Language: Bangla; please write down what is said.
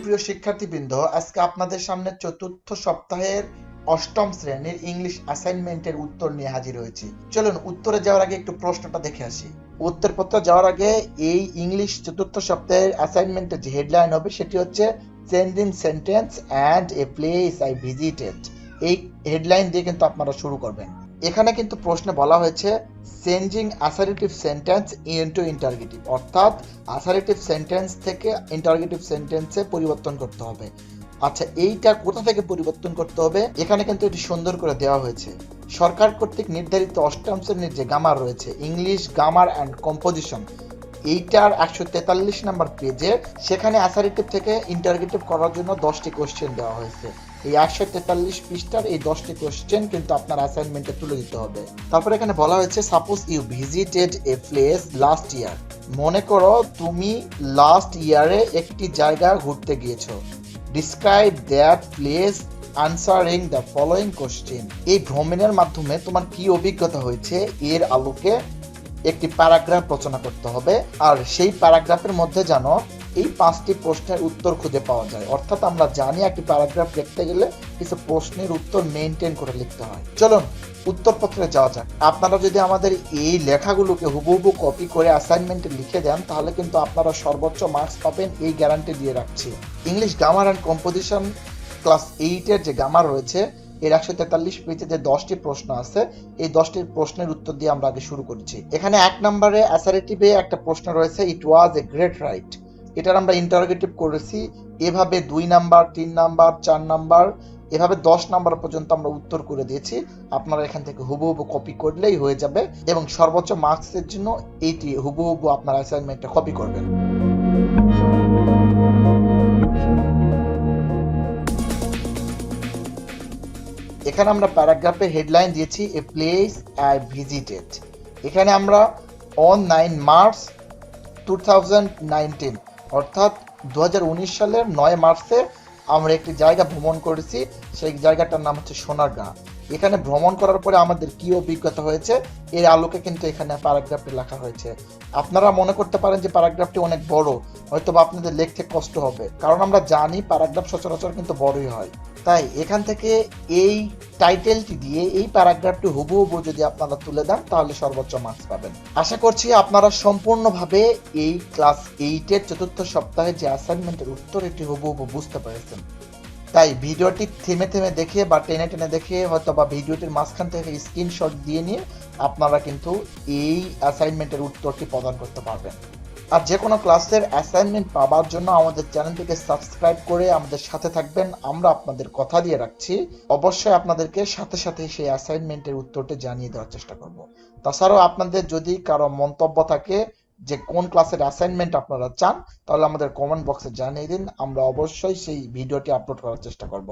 সুপ্রিয় শিক্ষার্থীবৃন্দ, আজকে আপনাদের সামনে চতুর্থ সপ্তাহের অষ্টম শ্রেণীর ইংলিশ অ্যাসাইনমেন্টের উত্তর নিয়ে হাজির হয়েছি। চলুন উত্তরে যাওয়ার আগে একটু প্রশ্নটা দেখে আসি। উত্তরপত্র যাওয়ার আগে এই ইংলিশ চতুর্থ সপ্তাহের অ্যাসাইনমেন্টের যে হেডলাইন হবে সেটি হচ্ছে changing sentence and a place I visited. এই হেডলাইন দিয়ে কিন্তু আপনারা শুরু করবেন। এখানে কিন্তু প্রশ্নে বলা হয়েছে changing assertive sentence into interrogative, অর্থাৎ অ্যাসারেটিভ সেন্টেন্স থেকে ইন্টারগেটিভ সেন্টেন্সে পরিবর্তন করতে হবে। আচ্ছা, এইটা কোথা থেকে পরিবর্তন করতে হবে? এখানে কিন্তু এটি সুন্দর করে দেওয়া হয়েছে। সরকার কর্তৃক নির্ধারিত অষ্টম শ্রেণীর যে গ্রামার রয়েছে, ইংলিশ গ্রামার অ্যান্ড কম্পোজিশন, এইটার 143 নাম্বার পেজে সেখানে অ্যাসারেটিভ থেকে ইন্টারগেটিভ করার জন্য 10টি কোশ্চেন দেওয়া হয়েছে। এই 143 পৃষ্ঠার এই 10টি কোশ্চেন কিন্তু আপনার অ্যাসাইনমেন্টে তুলে দিতে হবে। তারপর এখানে বলা হয়েছে suppose you visited a place last year. মনে করো তুমি লাস্ট ইয়ারে একটি জায়গা ঘুরতে গিয়েছো। Describe that place answering the following question. এই ভ্রমণের মাধ্যমে তোমার কি অভিজ্ঞতা হয়েছে এর আলোকে একটি প্যারাগ্রাফ রচনা করতে হবে। আর সেই প্যারাগ্রাফের মধ্যে যেন এই 5টি প্রশ্নের উত্তর খুঁজে পাওয়া যায়। অর্থাৎ আমরা জানি একটি প্যারাগ্রাফ লিখতে গেলে কিছু প্রশ্নের উত্তর মেনটেন করে লিখতে হয়। চলুন উত্তরপত্রে যাওয়া যাক। আপনারা যদি আমাদের এই লেখাগুলোকে হুবহু কপি করে অ্যাসাইনমেন্টে লিখে দেন তাহলে কিন্তু আপনারা সর্বোচ্চ মার্কস পাবেন, এই গ্যারান্টি দিয়ে রাখছি। English grammar and composition class 8-এর যে গ্রামার রয়েছে এর 143 পেজে যে 10টি প্রশ্ন আছে, এই 10টি প্রশ্নের উত্তর দিয়ে আমরা আগে শুরু করছি। এখানে 1 নম্বরে অ্যাসারেটিভে একটা প্রশ্ন রয়েছে, ইট ওয়াজ এ গ্রেট রাইট। এটার আমরা ইন্টারোগেটিভ করেছি। এভাবে 2 নাম্বার, 3 নাম্বার, 4 নাম্বার, এভাবে 10 নাম্বার পর্যন্ত আমরা উত্তর করে দিয়েছি। আপনারা এখান থেকে হুবহু কপি করলেই হয়ে যাবে এবং সর্বোচ্চ মার্কসের জন্য এইটি হুবহু আপনার অ্যাসাইনমেন্টটা কপি করবেন। এখানে আমরা প্যারাগ্রাফে হেডলাইন দিয়েছি এ প্লেস আই ভিজিটেড। এখানে আমরা অন 9 মার্চ 2019 অর্থাৎ 2019 সালের 9 মার্চে আমরা একটি জায়গা ভ্রমণ করেছি। সেই জায়গাটার নাম হচ্ছে সোনারগাঁ। এখানে ভ্রমণ করার পরে আমাদের কি অভিজ্ঞতা হয়েছে এর আলোকে কিন্তু এখানে প্যারাগ্রাফটি লেখা হয়েছে। আপনারা মনে করতে পারেন যে প্যারাগ্রাফটি অনেক বড়, হয়তো বা আপনাদের লিখতে কষ্ট হবে, কারণ আমরা জানি প্যারাগ্রাফ সচরাচর কিন্তু বড়ই হয়। তাই এখান থেকে এই টাইটেলটি দিয়ে এই প্যারাগ্রাফটি হুবহু যদি আপনারা তুলে দেন তাহলে সর্বোচ্চ মার্কস পাবেন। আশা করছি আপনারা সম্পূর্ণভাবে এই ক্লাস 8-এর চতুর্থ সপ্তাহে যে অ্যাসাইনমেন্টের উত্তর এটি হুবহু বুঝতে পেরেছেন। তাই ভিডিওটি থেমে থেমে দেখে বা টেনে টেনে দেখে হয়তো বা ভিডিওটির মাঝখান থেকে স্ক্রিনশট দিয়ে নিয়ে আপনারা কিন্তু এই অ্যাসাইনমেন্টের উত্তরটি প্রদান করতে পারবেন। আর যে কোনো ক্লাসের অ্যাসাইনমেন্ট পাওয়ার জন্য আমাদের চ্যানেলটিকে সাবস্ক্রাইব করে আমাদের সাথে থাকবেন। আমরা আপনাদের কথা দিয়ে রাখছি, অবশ্যই আপনাদেরকে সাথে সাথে সেই অ্যাসাইনমেন্টের উত্তরটি জানিয়ে দেওয়ার চেষ্টা করব। তাছাড়াও আপনাদের যদি কারো মন্তব্য থাকে যে কোন ক্লাসের অ্যাসাইনমেন্ট আপনারা চান তাহলে আমাদের কমেন্ট বক্সে জানিয়ে দিন, আমরা অবশ্যই সেই ভিডিওটি আপলোড করার চেষ্টা করব।